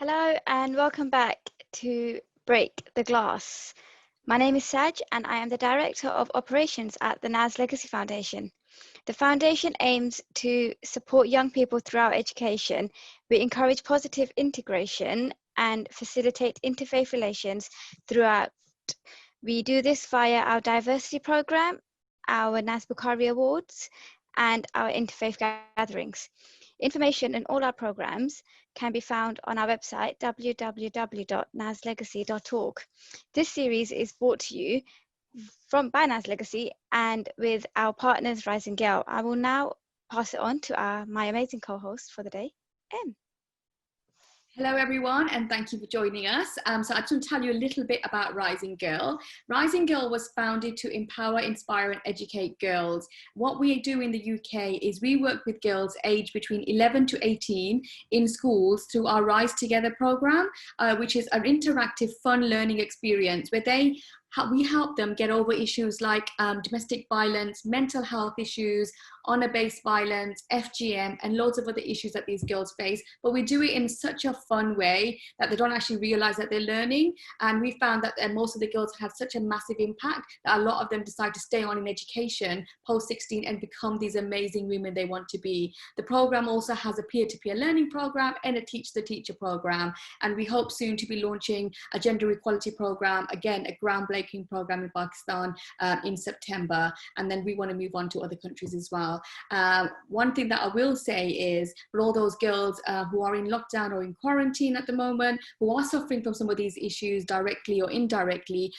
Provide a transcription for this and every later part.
Hello and welcome back to Break the Glass. My name is Saj and I am the Director of Operations at the NAS Legacy Foundation. The foundation aims to support young people throughout education. We encourage positive integration and facilitate interfaith relations throughout. We do this via our diversity program, our NAS Bukhari Awards, and our interfaith gatherings. Information on all our programs can be found on our website www.naslegacy.org. This series is brought to you by NAS Legacy and with our partners Rising Girl. I will now pass it on to my amazing co-host for the day, Em. Hello everyone, and thank you for joining us. So I just want to tell you a little bit about Rising Girl. Rising Girl was founded to empower, inspire and educate girls. What we do in the UK is we work with girls aged between 11 to 18 in schools through our Rise Together program, which is an interactive fun learning experience where we help them get over issues like domestic violence, mental health issues, honour-based violence, FGM, and loads of other issues that these girls face. But we do it in such a fun way that they don't actually realise that they're learning. And we found that most of the girls have such a massive impact that a lot of them decide to stay on in education post-16 and become these amazing women they want to be. The programme also has a peer-to-peer learning programme and a teach-the-teacher programme. And we hope soon to be launching a gender equality programme, again, a groundbreaking programme in Pakistan in September. And then we want to move on to other countries as well. One thing that I will say is for all those girls who are in lockdown or in quarantine at the moment, who are suffering from some of these issues directly or indirectly,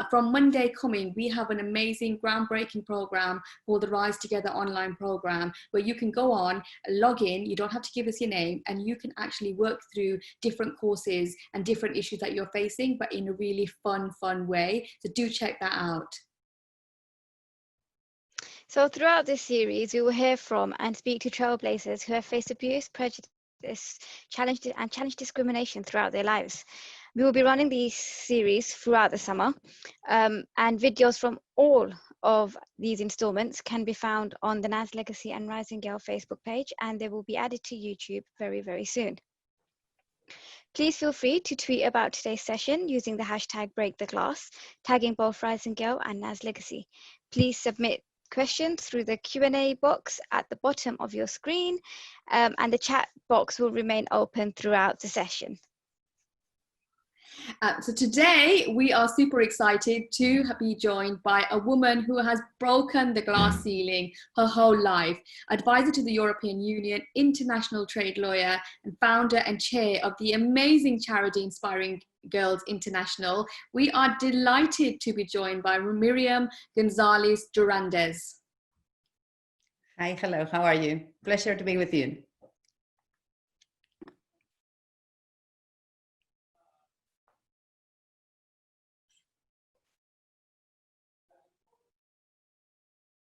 from Monday coming, we have an amazing groundbreaking program called the Rise Together online program, where you can go on, log in, you don't have to give us your name, and you can actually work through different courses and different issues that you're facing, but in a really fun way. So do check that out. So throughout this series, we will hear from and speak to trailblazers who have faced abuse, prejudice, challenged discrimination throughout their lives. We will be running these series throughout the summer, and videos from all of these installments can be found on the NAS Legacy and Rising Girl Facebook page, and they will be added to YouTube very, very soon. Please feel free to tweet about today's session using the hashtag #BreakTheGlass, tagging both Rising Girl and NAS Legacy. Please submit questions through the Q&A box at the bottom of your screen, and the chat box will remain open throughout the session. So today we are super excited to be joined by a woman who has broken the glass ceiling her whole life, advisor to the European Union, international trade lawyer, and founder and chair of the amazing charity Inspiring Girls International. We are delighted to be joined by Miriam Gonzalez Durantez. Hi, hello, how are you? Pleasure to be with you.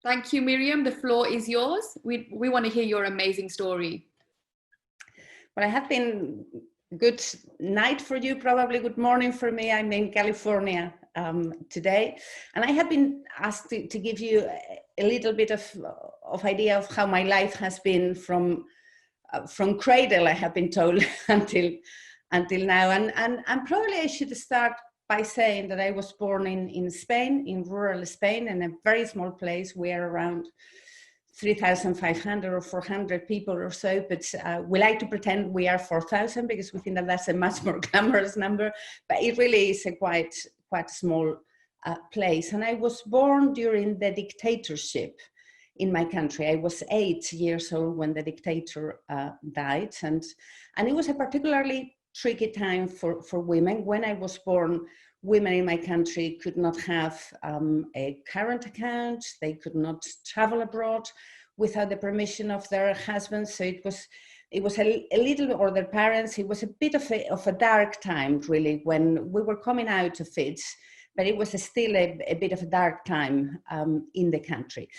Thank you, Miriam. The floor is yours. We want to hear your amazing story. Well, I have been good night for you, probably good morning for me. I'm in California today, and I have been asked to give you a little bit of idea of how my life has been from cradle, I have been told, until now. And probably I should start by saying that I was born in Spain, in rural Spain, in a very small place. We are around 3,500 or 400 people or so, but we like to pretend we are 4,000 because we think that that's a much more glamorous number, but it really is a quite small place. And I was born during the dictatorship in my country. I was 8 years old when the dictator died, and it was a particularly tricky time for women. When I was born, women in my country could not have a current account, they could not travel abroad without the permission of their husbands. So it was a little, or their parents, it was a bit of a dark time, really, when we were coming out of it, but it was still a bit of a dark time in the country.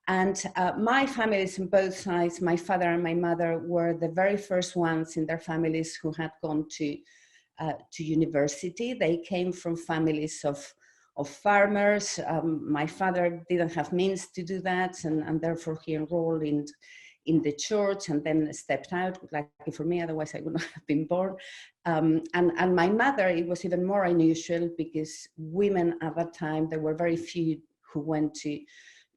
And my families on both sides, my father and my mother, were the very first ones in their families who had gone to university. They came from families of farmers. My father didn't have means to do that, and therefore he enrolled in the church and then stepped out, lucky for me, otherwise I would not have been born. And my mother, it was even more unusual because women at that time, there were very few who went to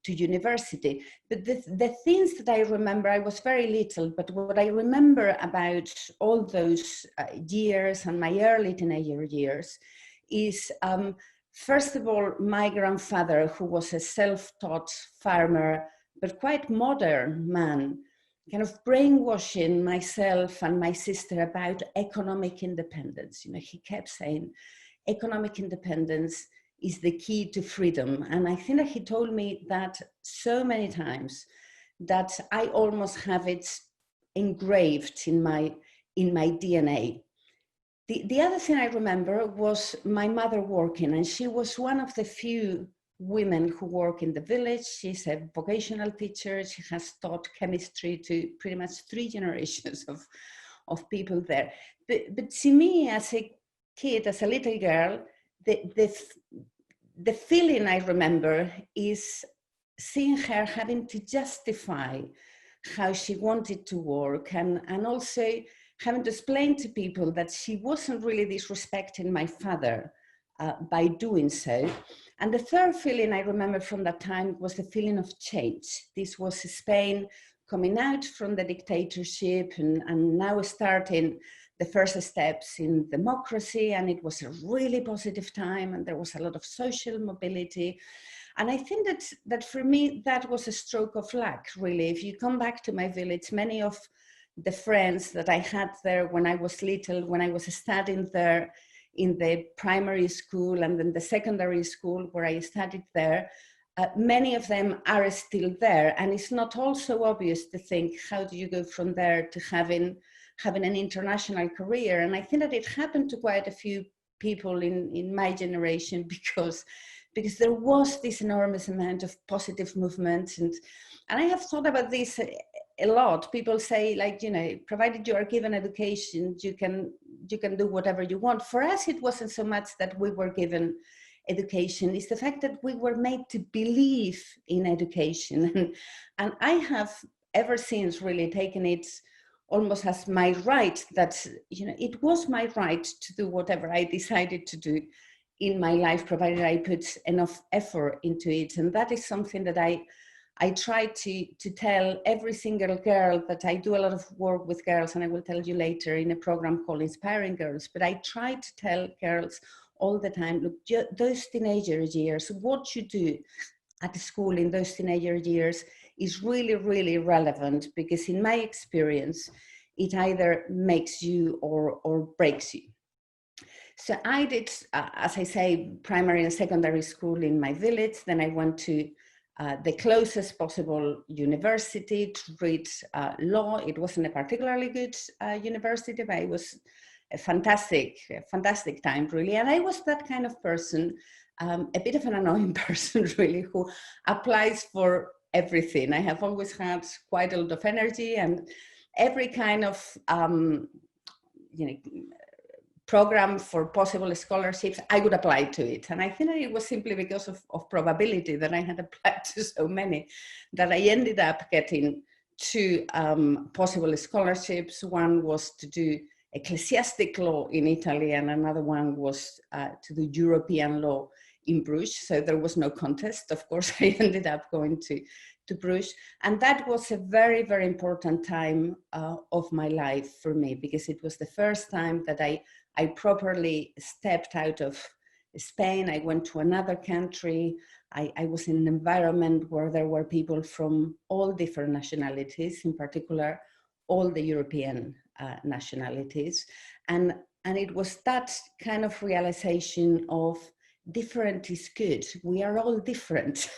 university. But the things that I remember, I was very little, but what I remember about all those years and my early teenager years is, first of all, my grandfather, who was a self-taught farmer, but quite modern man, kind of brainwashing myself and my sister about economic independence. You know, he kept saying, economic independence is the key to freedom. And I think that he told me that so many times that I almost have it engraved in my DNA. The other thing I remember was my mother working, and she was one of the few women who work in the village. She's a vocational teacher. She has taught chemistry to pretty much 3 generations of people there. But to me, as a kid, as a little girl, the feeling I remember is seeing her having to justify how she wanted to work, and also having to explain to people that she wasn't really disrespecting my father by doing so. And the third feeling I remember from that time was the feeling of change. This was Spain coming out from the dictatorship and now starting the first steps in democracy, and it was a really positive time, and there was a lot of social mobility. And I think that for me, that was a stroke of luck, really. If you come back to my village, many of the friends that I had there when I was little, when I was studying there in the primary school and then the secondary school where I studied there, many of them are still there. And it's not also obvious to think, how do you go from there to having an international career? And I think that it happened to quite a few people in my generation because there was this enormous amount of positive movement. And I have thought about this a lot. People say, like, you know, provided you are given education, you can do whatever you want. For us, it wasn't so much that we were given education, it's the fact that we were made to believe in education. And I have ever since really taken it almost as my right, that, you know, it was my right to do whatever I decided to do in my life, provided I put enough effort into it. And that is something that I try to tell every single girl, that I do a lot of work with girls, and I will tell you later in a program called Inspiring Girls, but I try to tell girls all the time, look, those teenager years, what you do at school in those teenager years is really, really relevant, because in my experience, it either makes you or breaks you. So I did, as I say, primary and secondary school in my village. Then I went to the closest possible university to read law. It wasn't a particularly good university, but it was a fantastic time, really. And I was that kind of person, a bit of an annoying person, really, who applies for everything. I have always had quite a lot of energy, and every kind of program for possible scholarships, I would apply to it. And I think that it was simply because of probability that I had applied to so many that I ended up getting 2 possible scholarships. One was to do ecclesiastic law in Italy, and another one was to do European law in Bruges. So there was no contest. Of course, I ended up going to Bruges. And that was a very, very important time of my life for me, because it was the first time that I properly stepped out of Spain. I went to another country. I was in an environment where there were people from all different nationalities, in particular, all the European nationalities. And it was that kind of realization of different is good. We are all different.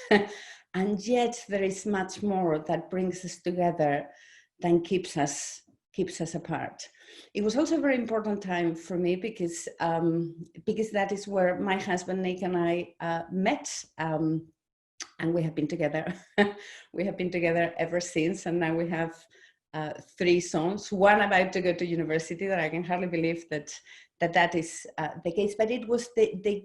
And yet there is much more that brings us together than keeps us apart. It was also a very important time for me because that is where my husband Nick and I met, and we have been together. We have been together ever since, and now we have 3 sons. One about to go to university, that I can hardly believe that is the case. But it was the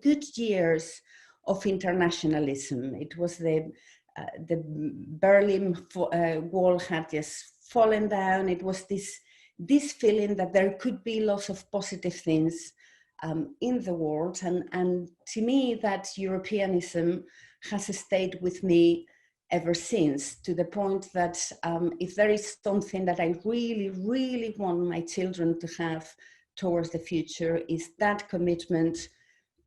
good years of internationalism. It was the the Berlin Wall had just fallen down. It was this feeling that there could be lots of positive things in the world. And to me, that Europeanism has stayed with me ever since, to the point that if there is something that I really, really want my children to have towards the future, is that commitment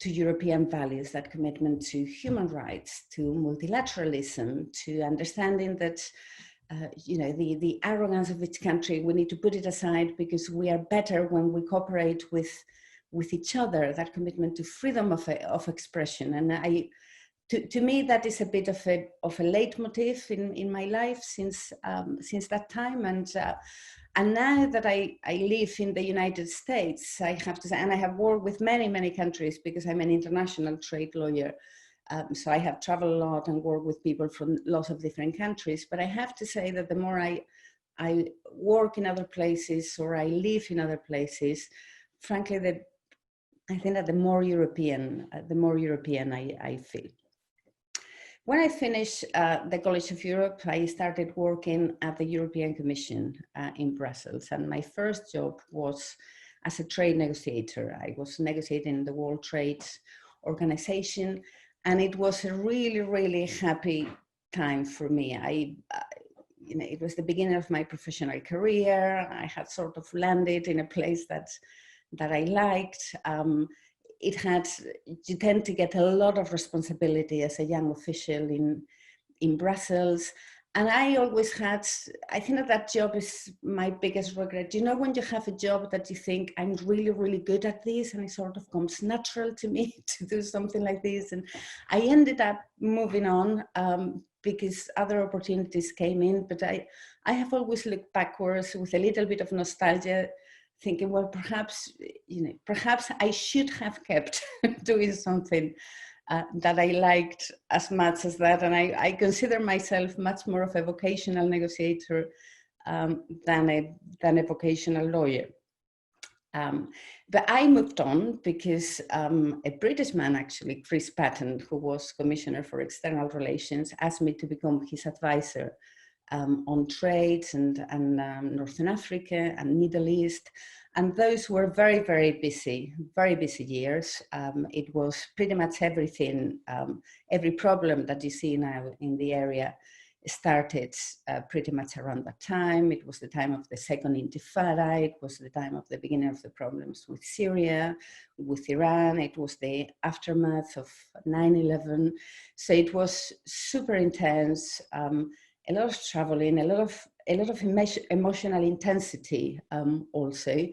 to European values, that commitment to human rights, to multilateralism, to understanding that the arrogance of each country, we need to put it aside, because we are better when we cooperate with each other, that commitment to freedom of expression. And to me, that is a bit of a leitmotif in my life since that time. And now that I live in the United States, I have to say, and I have worked with many, many countries because I'm an international trade lawyer. So I have traveled a lot and worked with people from lots of different countries. But I have to say that the more I work in other places or I live in other places, frankly, I think that the more European I feel. When I finished the College of Europe, I started working at the European Commission in Brussels. And my first job was as a trade negotiator. I was negotiating the World Trade Organization. And it was a really, really happy time for me. It was the beginning of my professional career. I had sort of landed in a place that I liked. You tend to get a lot of responsibility as a young official in Brussels. And I think that job is my biggest regret. You know, when you have a job that you think, I'm really, really good at this, and it sort of comes natural to me to do something like this. And I ended up moving on because other opportunities came in. But I have always looked backwards with a little bit of nostalgia, thinking, well, perhaps I should have kept doing something that I liked as much as that. And I consider myself much more of a vocational negotiator than a vocational lawyer. But I moved on because a British man, actually, Chris Patton, who was Commissioner for External Relations, asked me to become his advisor on trade and Northern Africa and Middle East. And those were very, very busy years. It was pretty much everything, every problem that you see now in the area started pretty much around that time. It was the time of the second Intifada. It was the time of the beginning of the problems with Syria, with Iran. It was the aftermath of 9/11. So it was super intense. A lot of traveling, a lot of emotional intensity also.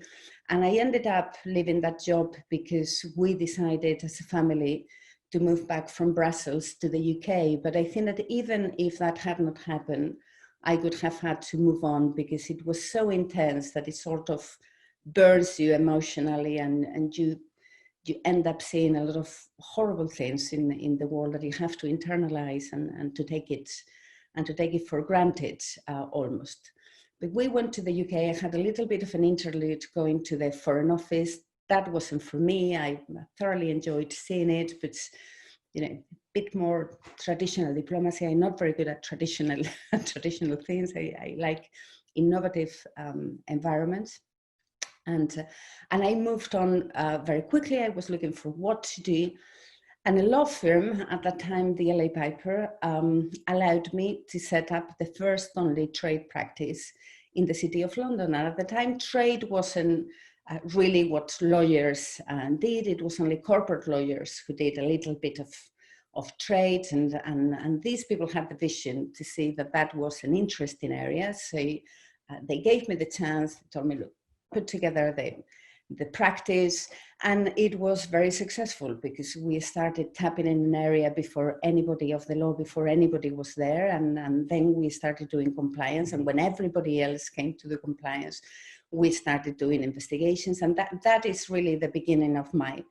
And I ended up leaving that job because we decided as a family to move back from Brussels to the UK. But I think that even if that had not happened, I would have had to move on because it was so intense that it sort of burns you emotionally, and you end up seeing a lot of horrible things in the world that you have to internalize and to take it for granted almost. But we went to the UK. I had a little bit of an interlude going to the Foreign Office. That wasn't for me. I thoroughly enjoyed seeing it, but a bit more traditional diplomacy. I'm not very good at traditional things. I like innovative environments. And I moved on very quickly. I was looking for what to do. And a law firm at that time, the LA Piper, allowed me to set up the first only trade practice in the City of London. And at the time, trade wasn't really what lawyers did. It was only corporate lawyers who did a little bit of trade. And these people had the vision to see that that was an interesting area. So they gave me the chance, told me, look, put together the practice, and it was very successful because we started tapping in an area before anybody was there, and then we started doing compliance, and when everybody else came to do compliance, we started doing investigations, and that is really the beginning of my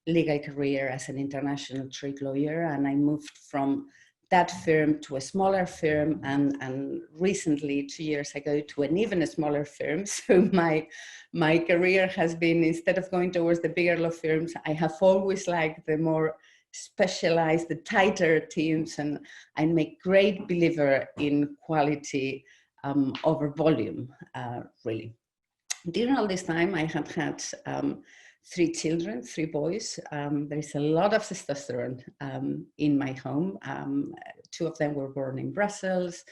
legal career as an international trade lawyer. And I moved from that firm to a smaller firm, and recently, 2 years ago, to an even smaller firm. So my career has been, instead of going towards the bigger law firms, I have always liked the more specialize the tighter teams, and I'm a great believer in quality over volume, really. During all this time, I had 3 children, 3 boys. There is a lot of testosterone in my home. 2 of them were born in Brussels,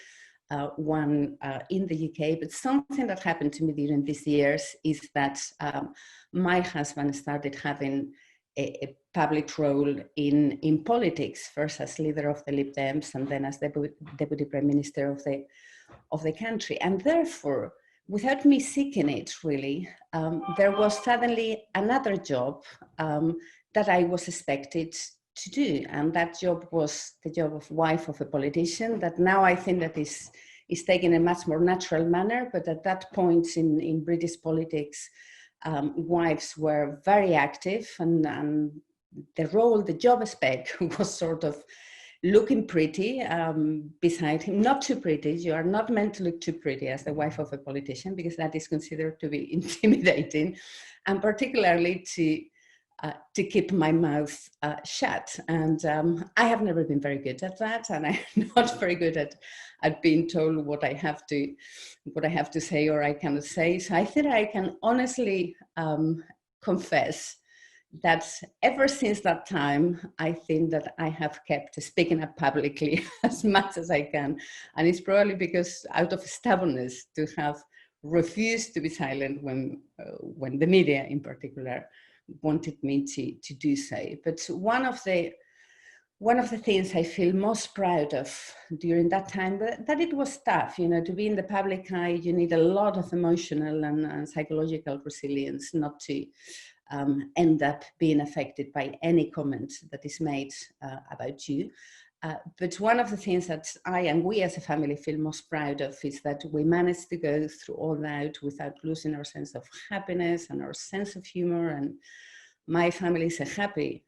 1 in the UK. But something that happened to me during these years is that my husband started having a public role in politics, first as leader of the Lib Dems and then as deputy prime minister of the country. And therefore, without me seeking it, really, there was suddenly another job that I was expected to do. And that job was the job of wife of a politician, that now I think that is taken in a much more natural manner. But at that point in British politics, wives were very active, and the role, the job spec was sort of looking pretty beside him. Not too pretty. You are not meant to look too pretty as the wife of a politician, because that is considered to be intimidating, and particularly to keep my mouth shut. And I have never been very good at that, and I'm not very good at being told what I have to say or I cannot say. So I think I can honestly confess that ever since that time, I think that I have kept speaking up publicly as much as I can. And it's probably because out of stubbornness to have refused to be silent when the media in particular wanted me to do so. But one of the things I feel most proud of during that time, that it was tough, you know, to be in the public eye. You need a lot of emotional and psychological resilience not to end up being affected by any comment that is made about you. But one of the things that I and we as a family feel most proud of is that we managed to go through all that without losing our sense of happiness and our sense of humor. And my family is a happy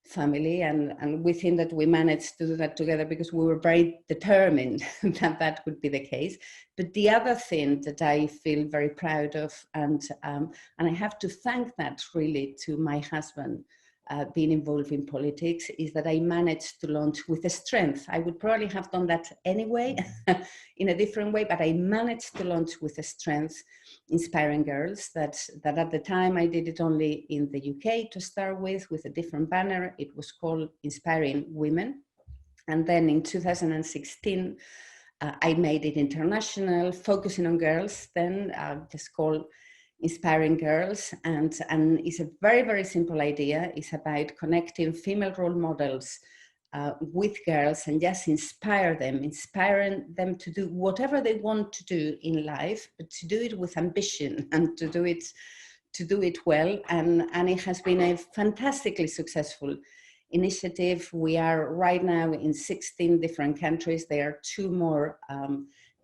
family, and we think that we managed to do that together because we were very determined that that would be the case. But the other thing that I feel very proud of, and I have to thank that really to my husband being involved in politics, is that I managed to launch with a strength. I would probably have done that anyway in a different way, but I managed to launch with a strength, Inspiring Girls, that at the time I did it only in the UK to start with a different banner. It was called Inspiring Women. And then in 2016, I made it international, focusing on girls, then just called Inspiring Girls. And it's a very, very simple idea. It's about connecting female role models with girls and just inspiring them to do whatever they want to do in life, but to do it with ambition and to do it well. And it has been a fantastically successful initiative. We are right now in 16 different countries. There are 2 more,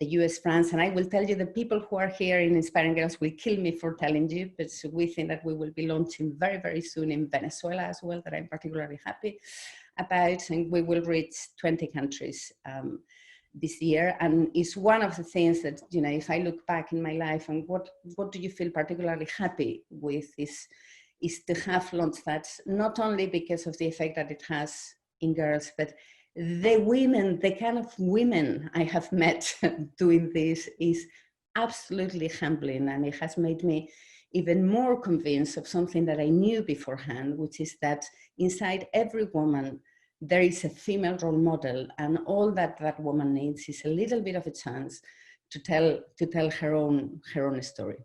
the US, France, and I will tell you, the people who are here in Inspiring Girls will kill me for telling you, but we think that we will be launching very, very soon in Venezuela as well, that I'm particularly happy about, and we will reach 20 countries this year. And it's one of the things that, you know, if I look back in my life and what do you feel particularly happy with is to have launched that, not only because of the effect that it has in girls, but the kind of women I have met doing this is absolutely humbling. And it has made me even more convinced of something that I knew beforehand, which is that inside every woman, there is a female role model, and all that woman needs is a little bit of a chance to tell her own story.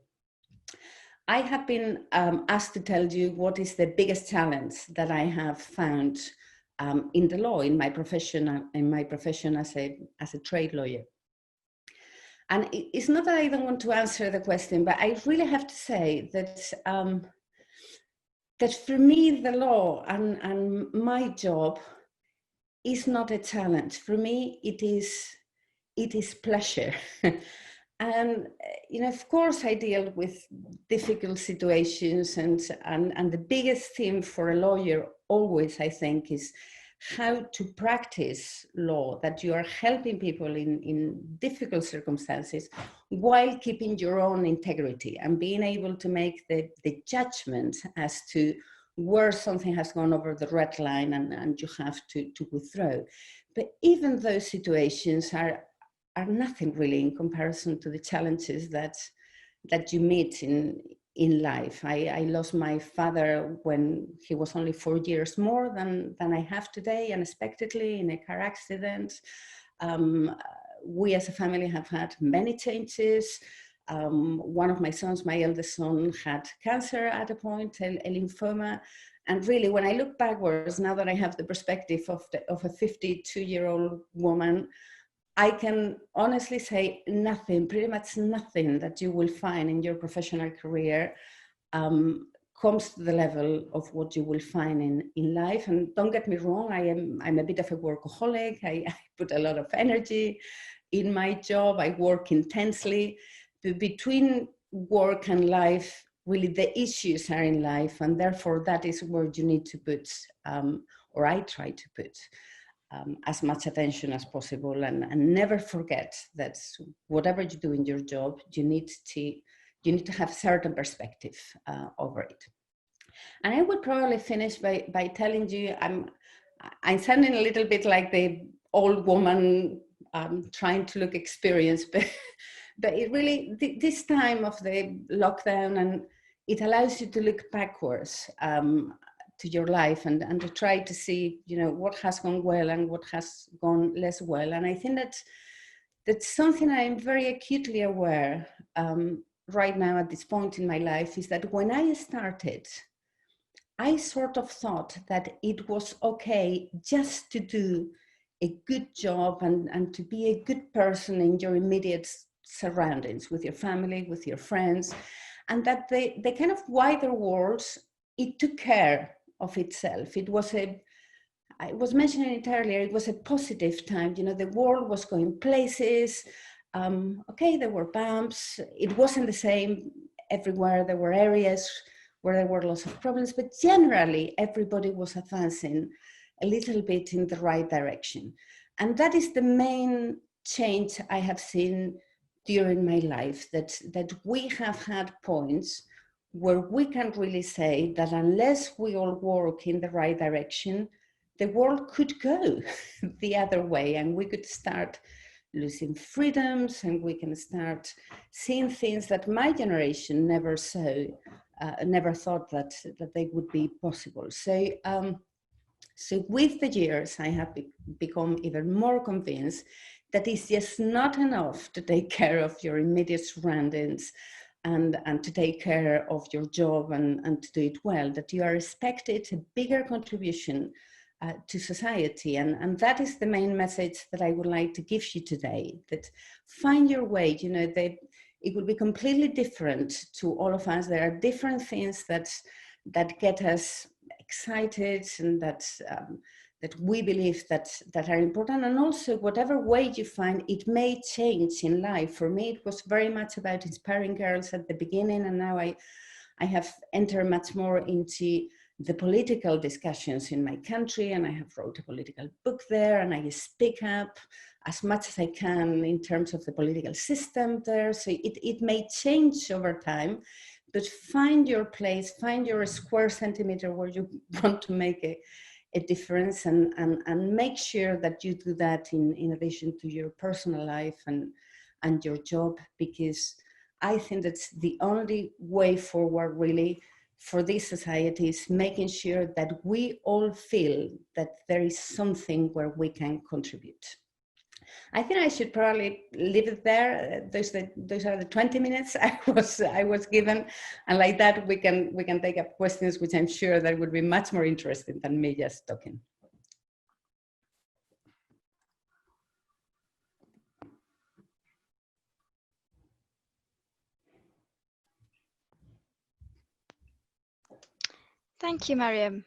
I have been asked to tell you what is the biggest challenge that I have found in the law, in my profession as a trade lawyer. And it's not that I don't want to answer the question, but I really have to say that that for me, the law and my job is not a challenge. For me, it is pleasure. And, you know, of course, I deal with difficult situations, and the biggest thing for a lawyer always, I think, is how to practice law, that you are helping people in difficult circumstances while keeping your own integrity and being able to make the judgment as to where something has gone over the red line and you have to withdraw. But even those situations are nothing really in comparison to the challenges that you meet in life. I lost my father when he was only 4 years more than I have today, unexpectedly in a car accident. We as a family have had many changes. One of my sons, my eldest son, had cancer at a point, a lymphoma. And really, when I look backwards, now that I have the perspective of a 52-year-old woman, I can honestly say nothing, pretty much nothing that you will find in your professional career comes to the level of what you will find in life. And don't get me wrong, I'm a bit of a workaholic. I put a lot of energy in my job. I work intensely. Between work and life, really the issues are in life, and therefore that is where you need to put, or I try to put, as much attention as possible, and never forget that whatever you do in your job, you need to have a certain perspective over it. And I would probably finish by telling you, I'm sounding a little bit like the old woman trying to look experienced, but it really, this time of the lockdown, and it allows you to look backwards to your life and to try to see, what has gone well and what has gone less well. And I think that's something I'm very acutely aware right now at this point in my life, is that when I started, I sort of thought that it was okay just to do a good job and to be a good person in your immediate surroundings, with your family, with your friends, and that the kind of wider world, it took care of itself. I was mentioning it earlier, it was a positive time. The world was going places. Okay, there were bumps. It wasn't the same everywhere. There were areas where there were lots of problems, but generally everybody was advancing a little bit in the right direction. And that is the main change I have seen during my life, that we have had points where we can really say that unless we all work in the right direction, the world could go the other way, and we could start losing freedoms, and we can start seeing things that my generation never saw, never thought that they would be possible. So with the years, I have become even more convinced that it's just not enough to take care of your immediate surroundings and to take care of your job and to do it well, that you are expected a bigger contribution to society. And that is the main message that I would like to give you today, that find your way. It will be completely different to all of us. There are different things that get us excited and that we believe that are important. And also, whatever way you find, it may change in life. For me, it was very much about inspiring girls at the beginning, and now I have entered much more into the political discussions in my country, and I have wrote a political book there, and I speak up as much as I can in terms of the political system there. So it may change over time, but find your place, find your square centimeter where you want to make a difference, and make sure that you do that in addition to your personal life and your job, because I think that's the only way forward really for this society, is making sure that we all feel that there is something where we can contribute. I think I should probably leave it there. Those are the 20 minutes I was given, and like that we can take up questions, which I'm sure that would be much more interesting than me just talking. Thank you, Miriam.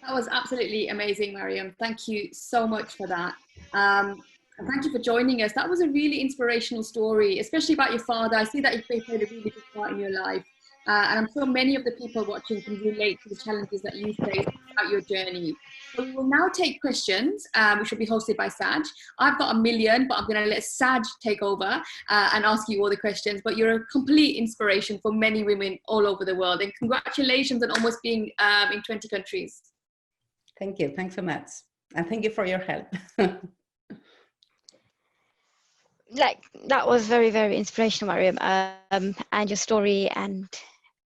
That was absolutely amazing, Miriam. Thank you so much for that. And thank you for joining us. That was a really inspirational story, especially about your father. I see that he played a really big part in your life. And I'm sure many of the people watching can relate to the challenges that you face about your journey. So we will now take questions, which will be hosted by Saj. I've got a million, but I'm going to let Saj take over and ask you all the questions. But you're a complete inspiration for many women all over the world. And congratulations on almost being in 20 countries. Thank you. Thanks so much. And thank you for your help. Like, that was very, very inspirational, Miriam, and your story and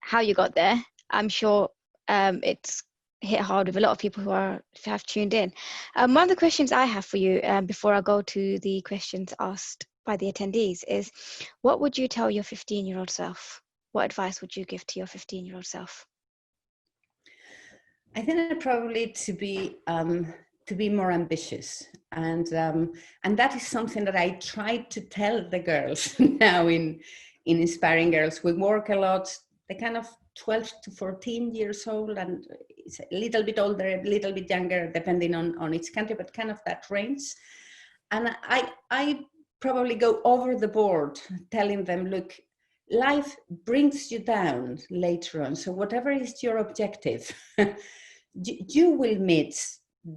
how you got there. I'm sure it's hit hard with a lot of people who have tuned in. One of the questions I have for you before I go to the questions asked by the attendees is, what would you tell your 15-year-old self? What advice would you give to your 15-year-old self? I think that probably to be more ambitious, and that is something that I try to tell the girls now in Inspiring Girls. We work a lot. They're kind of 12 to 14 years old, and it's a little bit older, a little bit younger, depending on each country, but kind of that range. And I probably go over the board telling them, look, life brings you down later on. So whatever is your objective, you will meet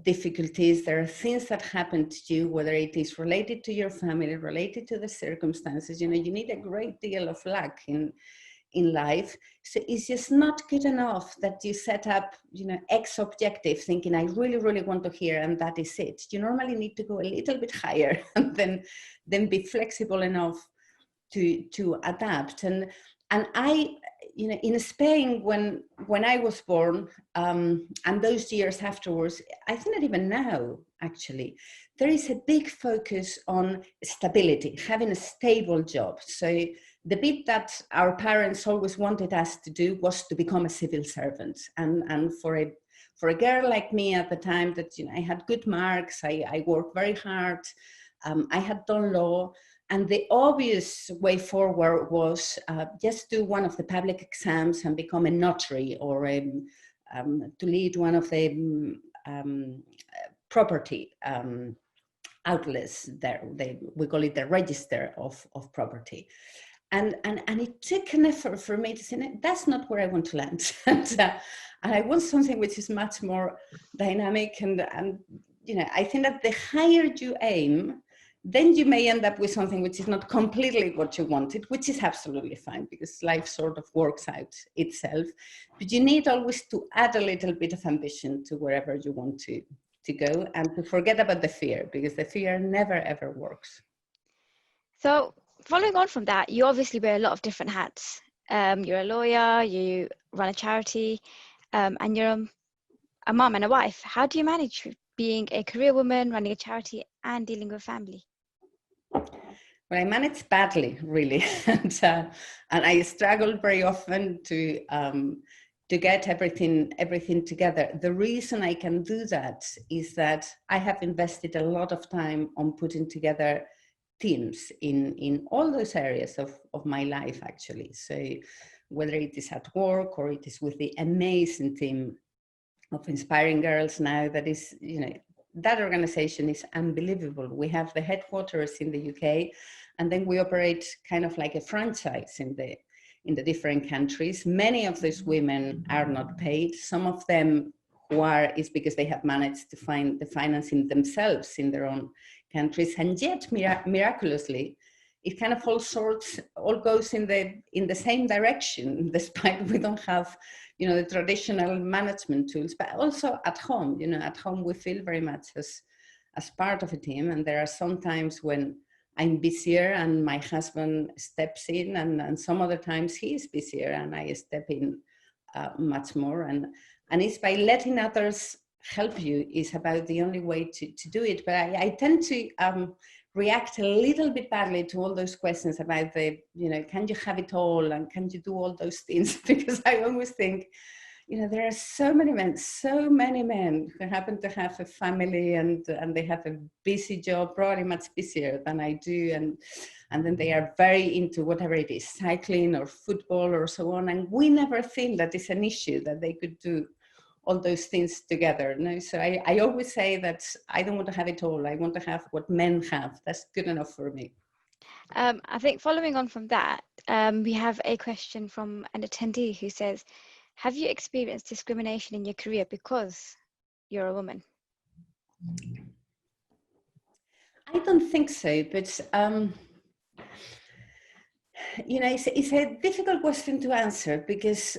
difficulties. There are things that happen to you, whether it is related to your family, related to the circumstances. You know, you need a great deal of luck in life. So it's just not good enough that you set up, you know, X objective thinking, I really, really want to hear, and that is it. You normally need to go a little bit higher and then be flexible enough to adapt. And I, you know, in Spain, when I was born, and those years afterwards, I think that even now, actually, there is a big focus on stability, having a stable job. So the bit that our parents always wanted us to do was to become a civil servant. And for a girl like me at the time, that, you know, I had good marks, I worked very hard, I had done law. And the obvious way forward was just do one of the public exams and become a notary, or to lead one of the property outlets there. We call it the register of property. And it took an effort for me to say, no, that's not where I want to land. And I want something which is much more dynamic. And you know, I think that the higher you aim, then you may end up with something which is not completely what you wanted, which is absolutely fine, because life sort of works out itself. But you need always to add a little bit of ambition to wherever you want to go, and to forget about the fear, because the fear never, ever works. So following on from that, you obviously wear a lot of different hats. You're a lawyer, you run a charity, and you're a mom and a wife. How do you manage being a career woman, running a charity, and dealing with family? Well, I manage badly, really, and I struggle very often to get everything together. The reason I can do that is that I have invested a lot of time on putting together teams in all those areas of my life, actually. So whether it is at work or it is with the amazing team of Inspiring Girls now, that is, you know, that organization is unbelievable. We have the headquarters in the UK, and then we operate kind of like a franchise in the different countries. Many of those women are not paid. Some of them who are, is because they have managed to find the financing themselves in their own countries. And yet, miraculously, it kind of all goes in the same direction, despite we don't have, you know, the traditional management tools. But also at home, you know, at home we feel very much as part of a team. And there are some times when I'm busier and my husband steps in, and some other times he is busier and I step in much more. And it's by letting others help you is about the only way to do it. But I tend to react a little bit badly to all those questions about the, you know, can you have it all and can you do all those things? Because I always think, you know, there are so many men who happen to have a family and they have a busy job, probably much busier than I do. And then they are very into whatever it is, cycling or football or so on. And we never feel that it's an issue that they could do all those things together. No? So I always say that I don't want to have it all. I want to have what men have. That's good enough for me. I think following on from that, we have a question from an attendee who says, have you experienced discrimination in your career because you're a woman? I don't think so, but it's a difficult question to answer, because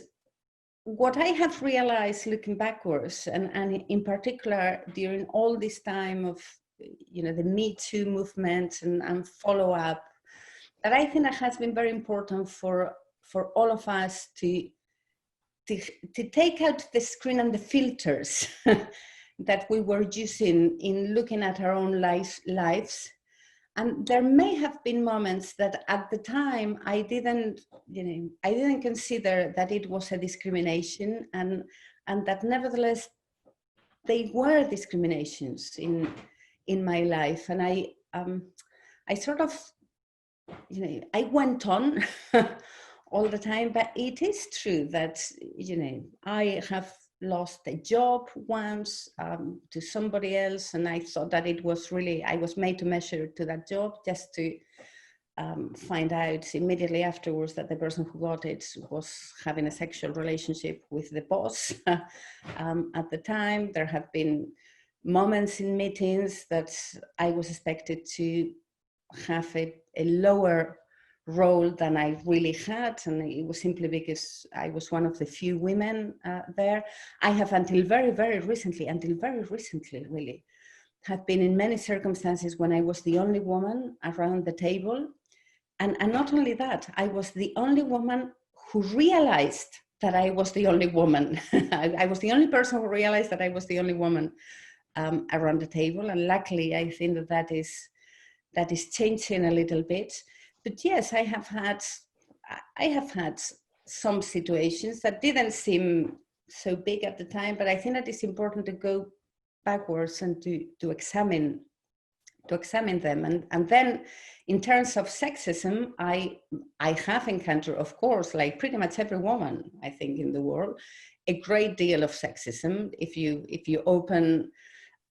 what I have realized looking backwards, and in particular during all this time of the Me Too movement and follow up, that I think that has been very important for all of us to take out the screen and the filters that we were using in looking at our own lives. And there may have been moments that at the time I didn't consider that it was a discrimination, and that nevertheless they were discriminations in my life. And I sort of, I went on all the time, but it is true that, I have lost a job once to somebody else, and I thought that it was really, I was made to measure to that job, just to find out immediately afterwards that the person who got it was having a sexual relationship with the boss. At the time, there have been moments in meetings that I was expected to have a lower role than I really had, and it was simply because I was one of the few women there. I have until very recently really, have been in many circumstances when I was the only woman around the table. And not only that, I was the only woman who realized that I was the only woman. I was the only person who realized that I was the only woman around the table. And luckily, I think that is changing a little bit. But yes, I have had some situations that didn't seem so big at the time, but I think that it's important to go backwards and to examine them. And then in terms of sexism, I have encountered, of course, like pretty much every woman, I think, in the world, a great deal of sexism. If you open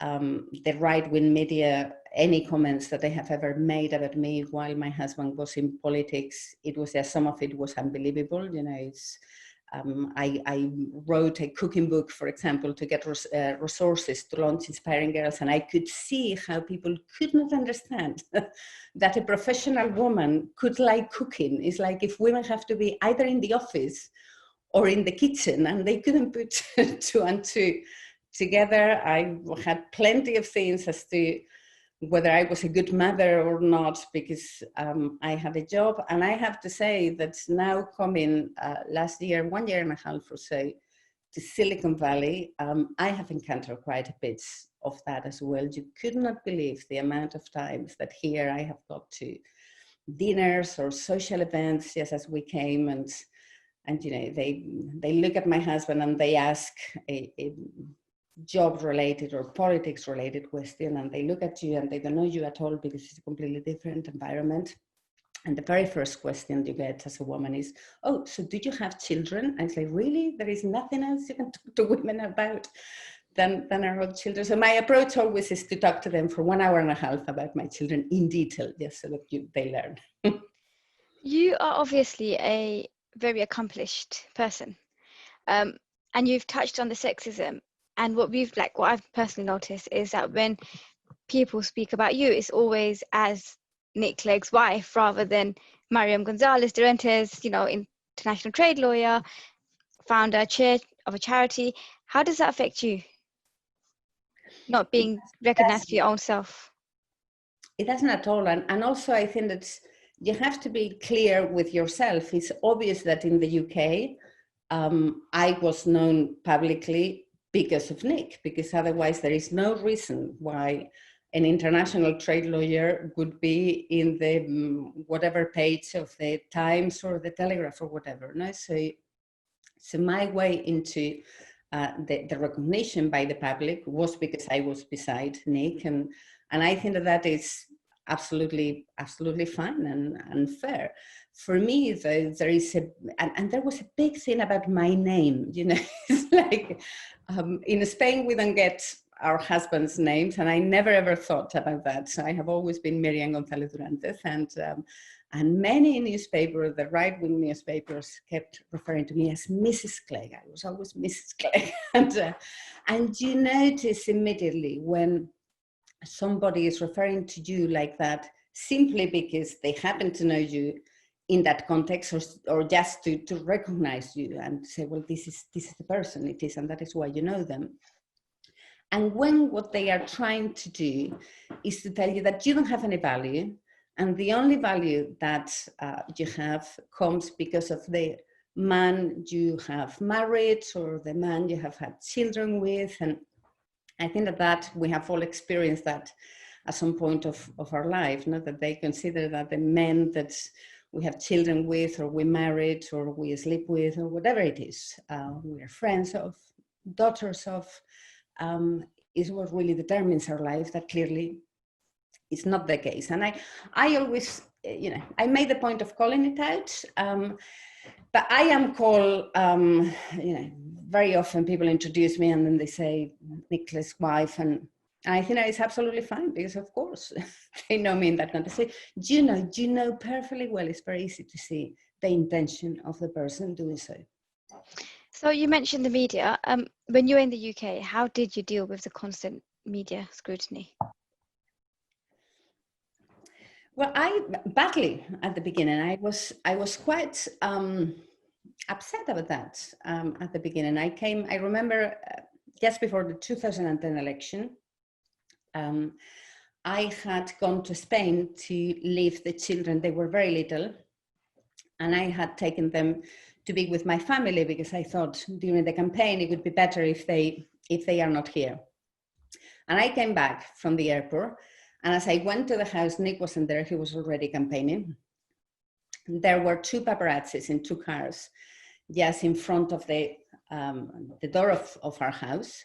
the right-wing media, any comments that they have ever made about me while my husband was in politics, it was some of it was unbelievable. I wrote a cooking book, for example, to get resources to launch Inspiring Girls, and I could see how people could not understand that a professional woman could like cooking. It's like if women have to be either in the office or in the kitchen, and they couldn't put two and two together. I had plenty of things as to whether I was a good mother or not, because I had a job. And I have to say that now coming last year, 1 year and a half or so, to Silicon Valley, I have encountered quite a bit of that as well. You could not believe the amount of times that here I have got to dinners or social events, just as we came, and they look at my husband and they ask a job-related or politics-related question, and they look at you and they don't know you at all because it's a completely different environment. And the very first question you get as a woman is, "Oh, so did you have children?" I say, "Really? There is nothing else you can talk to women about than our own children." So my approach always is to talk to them for 1 hour and a half about my children in detail, just so that they learn. You are obviously a very accomplished person, and you've touched on the sexism. And what I've personally noticed is that when people speak about you, it's always as Nick Clegg's wife rather than Miriam Gonzalez, Durantez, international trade lawyer, founder, chair of a charity. How does that affect you, not being recognized for your own self? It doesn't at all. And also I think that you have to be clear with yourself. It's obvious that in the UK, I was known publicly because of Nick, because otherwise there is no reason why an international trade lawyer would be in the whatever page of the Times or the Telegraph or whatever. No? So my way into the recognition by the public was because I was beside Nick, and I think that is absolutely fine and fair. For me, though, there is and there was a big thing about my name. It's like in Spain we don't get our husbands' names, and I never ever thought about that. So I have always been Miriam Gonzalez Durantez, and many newspapers, the right-wing newspapers, kept referring to me as Mrs. Clegg. I was always Mrs. Clegg, and you notice immediately when somebody is referring to you like that, simply because they happen to know you in that context, or just to recognize you and say, well, this is the person it is, and that is why you know them. And when what they are trying to do is to tell you that you don't have any value, and the only value that you have comes because of the man you have married or the man you have had children with. And I think that we have all experienced that at some point of our life, not that they consider that the men that we have children with, or we married, or we sleep with, or whatever it is, we are friends of, daughters of, is what really determines our life. That clearly is not the case. And I always, I made the point of calling it out, but I am called, very often people introduce me and then they say Nicola's wife, and I think that is absolutely fine, because of course they know me in that context. So, you know perfectly well. It's very easy to see the intention of the person doing so. So you mentioned the media. When you were in the UK, how did you deal with the constant media scrutiny? Well, badly at the beginning. I was quite upset about that at the beginning. I remember just before the 2010 election, I had gone to Spain to leave the children. They were very little, and I had taken them to be with my family, because I thought during the campaign it would be better if they are not here. And I came back from the airport, and as I went to the house, Nick wasn't there. He was already campaigning. There were two paparazzis in two cars just in front of the door of our house,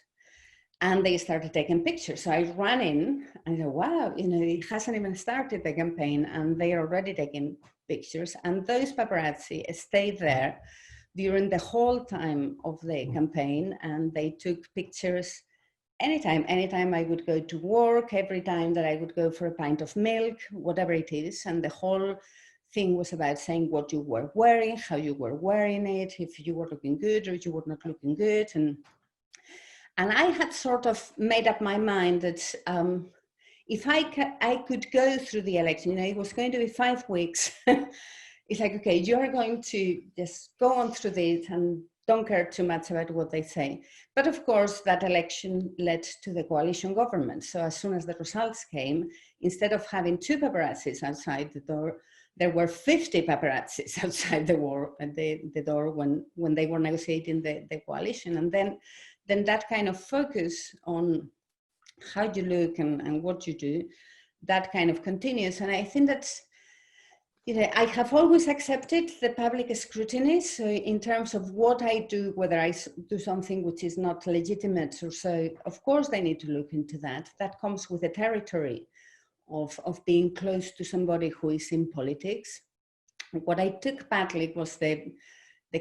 and they started taking pictures. So I ran in and I said, wow, it hasn't even started the campaign and they are already taking pictures. And those paparazzi stayed there during the whole time of the campaign, and they took pictures anytime I would go to work, every time that I would go for a pint of milk, whatever it is. And the whole thing was about saying what you were wearing, how you were wearing it, if you were looking good or you were not looking good. And I had sort of made up my mind that if I could go through the election, it was going to be 5 weeks. It's like, okay, you are going to just go on through this and don't care too much about what they say. But of course, that election led to the coalition government. So as soon as the results came, instead of having 2 paparazzis outside the door, there were 50 paparazzis outside the door when they were negotiating the coalition. And then that kind of focus on how you look and what you do, that kind of continues. And I think that, I have always accepted the public scrutiny. So in terms of what I do, whether I do something which is not legitimate or so, of course they need to look into that. That comes with the territory of being close to somebody who is in politics. What I took badly was the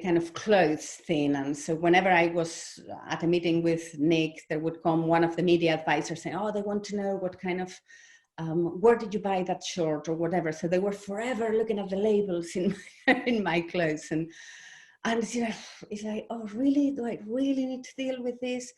kind of clothes thing. And so whenever I was at a meeting with Nick, there would come one of the media advisors saying, oh, they want to know what kind of, where did you buy that shirt or whatever. So they were forever looking at the labels in my clothes. And it's like, oh, really? Do I really need to deal with this?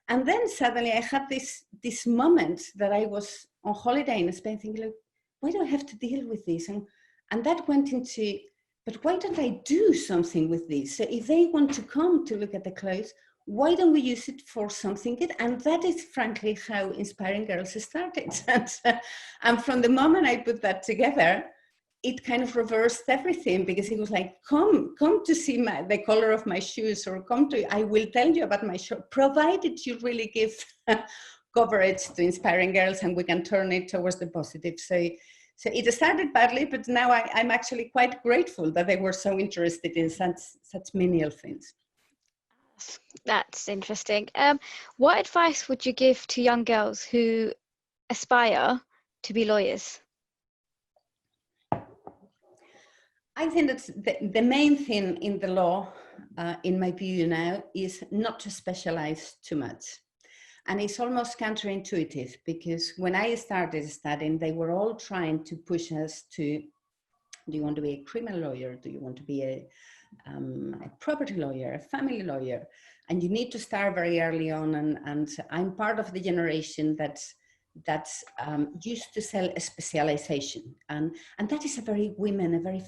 And then suddenly I had this moment that I was on holiday in Spain thinking, like, why do I have to deal with this? And that went into, but why don't I do something with this? So if they want to come to look at the clothes, why don't we use it for something good? And that is frankly how Inspiring Girls started. And from the moment I put that together, it kind of reversed everything, because it was like, come to see the color of my shoes, or I will tell you about my shirt, provided you really give coverage to Inspiring Girls and we can turn it towards the positive. So it started badly, but now I'm actually quite grateful that they were so interested in such menial things. That's interesting. What advice would you give to young girls who aspire to be lawyers? I think that the main thing in the law, in my view now, is not to specialize too much. And it's almost counterintuitive, because when I started studying, they were all trying to push us to, do you want to be a criminal lawyer? Do you want to be a property lawyer, a family lawyer? And you need to start very early on. And I'm part of the generation that's used to sell a specialization. And that is a very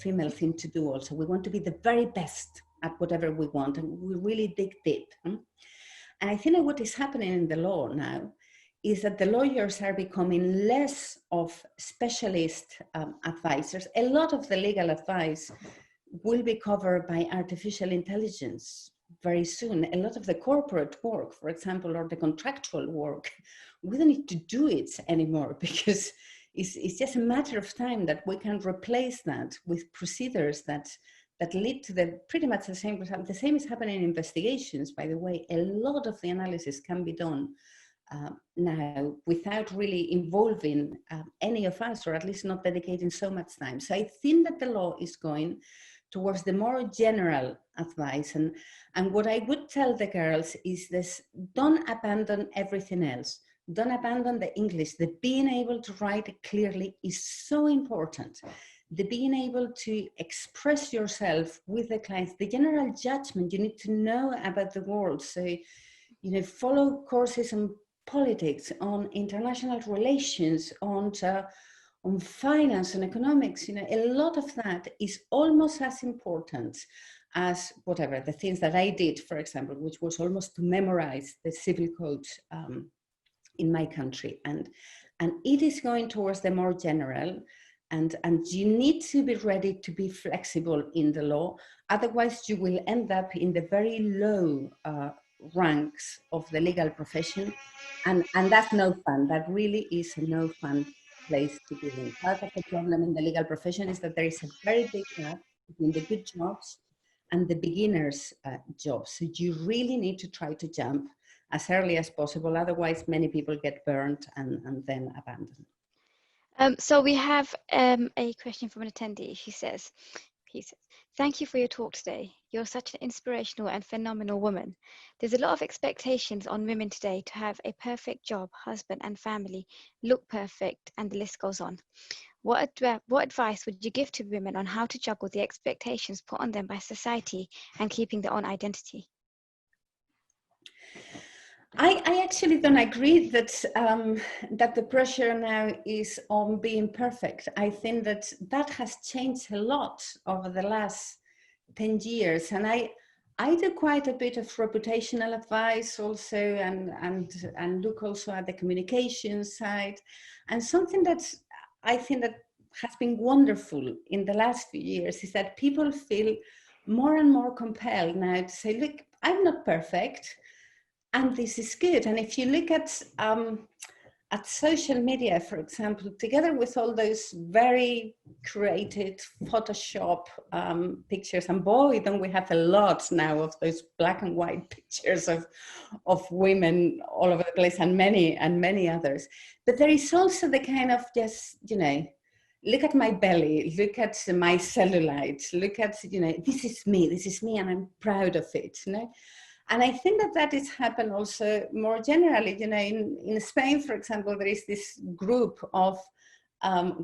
female thing to do also. We want to be the very best at whatever we want, and we really dig deep. And I think that what is happening in the law now is that the lawyers are becoming less of specialist advisors. A lot of the legal advice will be covered by artificial intelligence very soon. A lot of the corporate work, for example, or the contractual work, we don't need to do it anymore, because it's just a matter of time that we can replace that with procedures that lead to pretty much the same result. The same is happening in investigations, by the way. A lot of the analysis can be done now without really involving any of us, or at least not dedicating so much time. So I think that the law is going towards the more general advice. And what I would tell the girls is this: don't abandon everything else. Don't abandon the English. The being able to write clearly is so important. The being able to express yourself with the clients, the general judgment, you need to know about the world. So, follow courses on politics, on international relations, on finance and economics. A lot of that is almost as important as whatever the things that I did, for example, which was almost to memorize the civil code in my country. And it is going towards the more general. And you need to be ready to be flexible in the law. Otherwise, you will end up in the very low ranks of the legal profession. And that's no fun. That really is a no fun place to be in. Part of the problem in the legal profession is that there is a very big gap between the good jobs and the beginners' jobs. So you really need to try to jump as early as possible. Otherwise, many people get burned and then abandon. So we have a question from an attendee. He says, thank you for your talk today. You're such an inspirational and phenomenal woman. There's a lot of expectations on women today to have a perfect job, husband and family, look perfect, and the list goes on. What advice would you give to women on how to juggle the expectations put on them by society and keeping their own identity? I actually don't agree that that the pressure now is on being perfect. I think that has changed a lot over the last 10 years. And I do quite a bit of reputational advice also, and look also at the communication side. And something that I think that has been wonderful in the last few years is that people feel more and more compelled now to say, look, I'm not perfect, and this is good. And if you look at social media, for example, together with all those very created Photoshop pictures, and boy, don't we have a lot now of those black and white pictures of women all over the place, and many others. But there is also the kind of just, look at my belly, look at my cellulite, look at, this is me, and I'm proud of it, And I think that has happened also more generally. In Spain, for example, there is this group of,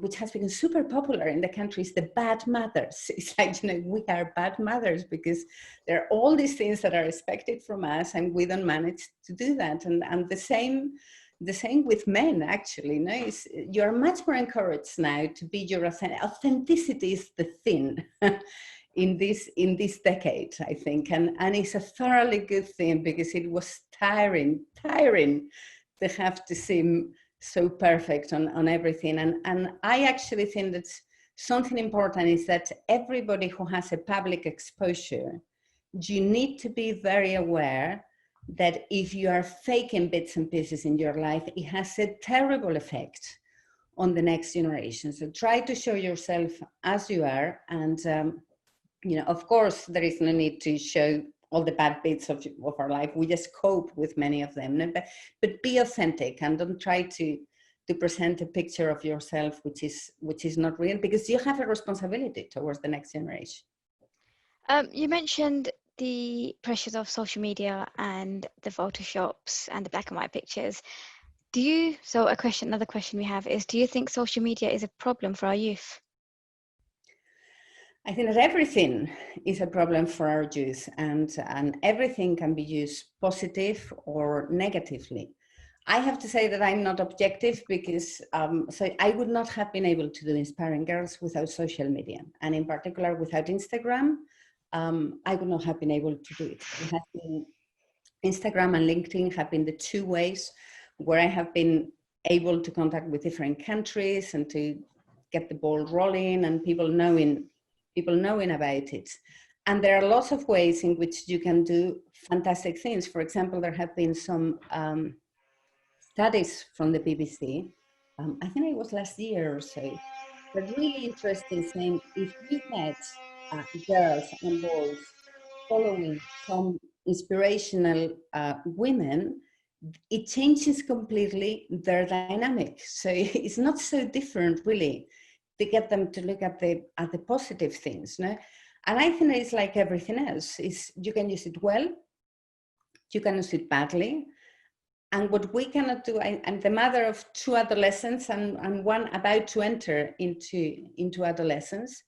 which has become super popular in the country, is the bad mothers. It's like, we are bad mothers because there are all these things that are expected from us and we don't manage to do that. And the same with men, actually. You're much more encouraged now to be your authenticity is the thing. in this decade, I think, and it's a thoroughly good thing, because it was tiring to have to seem so perfect on everything. And I actually think that something important is that everybody who has a public exposure, you need to be very aware that if you are faking bits and pieces in your life, it has a terrible effect on the next generation. So try to show yourself as you are, and of course, there is no need to show all the bad bits of our life. We just cope with many of them. But be authentic, and don't try to present a picture of yourself which is not real, because you have a responsibility towards the next generation. You mentioned the pressures of social media and the photoshops and the black and white pictures, another question we have is, do you think social media is a problem for our youth? I think that everything is a problem for our youth, and everything can be used positive or negatively. I have to say that I'm not objective because so I would not have been able to do Inspiring Girls without social media, and in particular without Instagram. I would not have been able to do it. Instagram and LinkedIn have been the two ways where I have been able to contact with different countries and to get the ball rolling and people knowing about it. And there are lots of ways in which you can do fantastic things. For example, there have been some studies from the BBC, I think it was last year or so, but really interesting, saying if you get girls and boys following some inspirational women, it changes completely their dynamic. So it's not so different really to get them to look at the positive things. No? And I think it's like everything else. You can use it well, you can use it badly. And what we cannot do, I'm the mother of two adolescents and one about to enter into adolescence.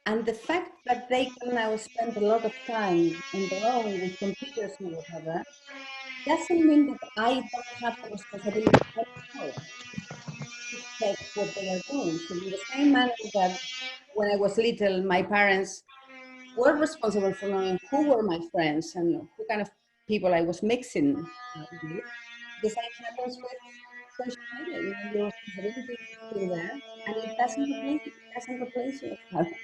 And the fact that they can now spend a lot of time on their own with computers and whatever, doesn't mean that I don't have the responsibility anymore to check what they are doing. So in the same manner that when I was little, my parents were responsible for knowing who were my friends and who kind of people I was mixing with, the same happens with social media. You know, your responsibility is still there, and it doesn't replace your parents.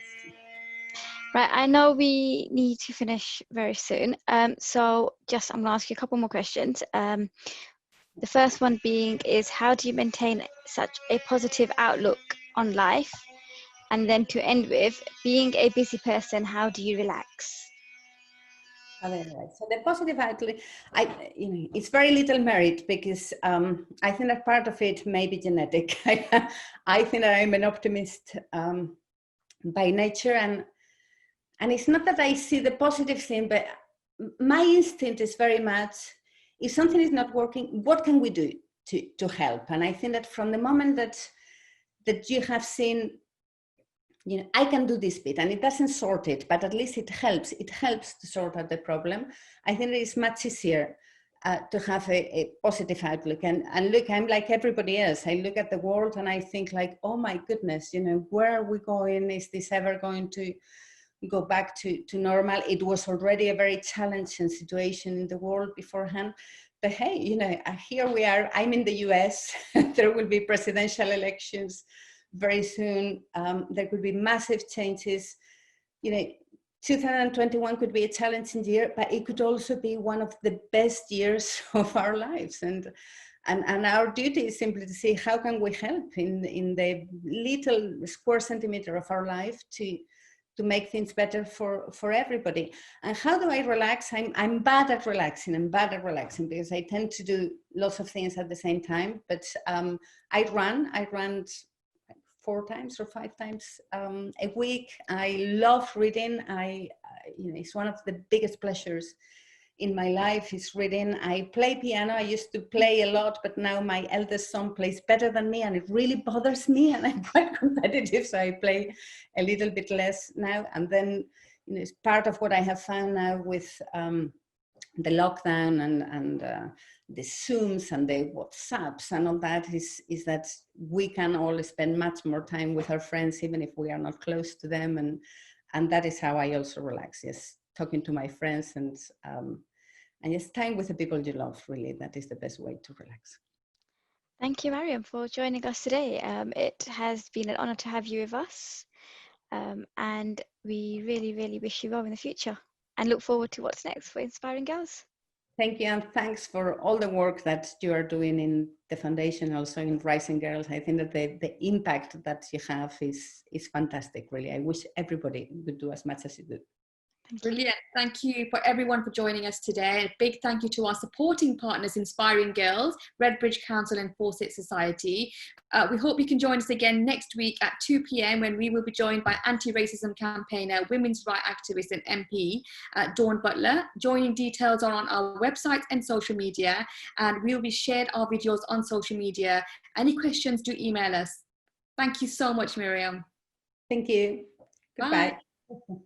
Right, I know we need to finish very soon. So I'm gonna ask you a couple more questions. The first one being is, how do you maintain such a positive outlook on life? And then to end with, being a busy person, how do you relax? So the positive outlook, it's very little merit because I think that part of it may be genetic. I think that I'm an optimist by nature, and it's not that I see the positive thing, but my instinct is very much, if something is not working, what can we do to help? And I think that from the moment that you have seen, I can do this bit, and it doesn't sort it, but at least it helps to sort out the problem. I think it is much easier to have a positive outlook. And look, I'm like everybody else. I look at the world and I think like, oh my goodness, where are we going? Is this ever going to go back to normal? It was already a very challenging situation in the world beforehand. But hey, here we are. I'm in the US. There will be presidential elections very soon. There could be massive changes. 2021 could be a challenging year, but it could also be one of the best years of our lives. And our duty is simply to see how can we help in the little square centimeter of our life to make things better for everybody. And how do I relax? I'm bad at relaxing. Because I tend to do lots of things at the same time. But I run 4 times or 5 times a week. I love reading. It's one of the biggest pleasures in my life is reading. I play piano. I used to play a lot, but now my eldest son plays better than me, and it really bothers me, and I'm quite competitive, so I play a little bit less now. And then it's part of what I have found now with the lockdown and the Zooms and the WhatsApps and all that is that we can all spend much more time with our friends, even if we are not close to them. And that is how I also relax. Yes, talking to my friends and just time with the people you love, really. That is the best way to relax. Thank you, Miriam, for joining us today. It has been an honor to have you with us. And we really, really wish you well in the future and look forward to what's next for Inspiring Girls. Thank you, and thanks for all the work that you are doing in the foundation, also in Rising Girls. I think that the impact that you have is fantastic, really. I wish everybody would do as much as you do. Brilliant. Thank you for everyone for joining us today. A big thank you to our supporting partners, Inspiring Girls, Redbridge Council and Fawcett Society. We hope you can join us again next week at 2 p.m. when we will be joined by anti-racism campaigner, women's rights activist and MP, Dawn Butler. Joining details are on our website and social media, and we'll be shared our videos on social media. Any questions, do email us. Thank you so much, Miriam. Thank you. Goodbye. Bye.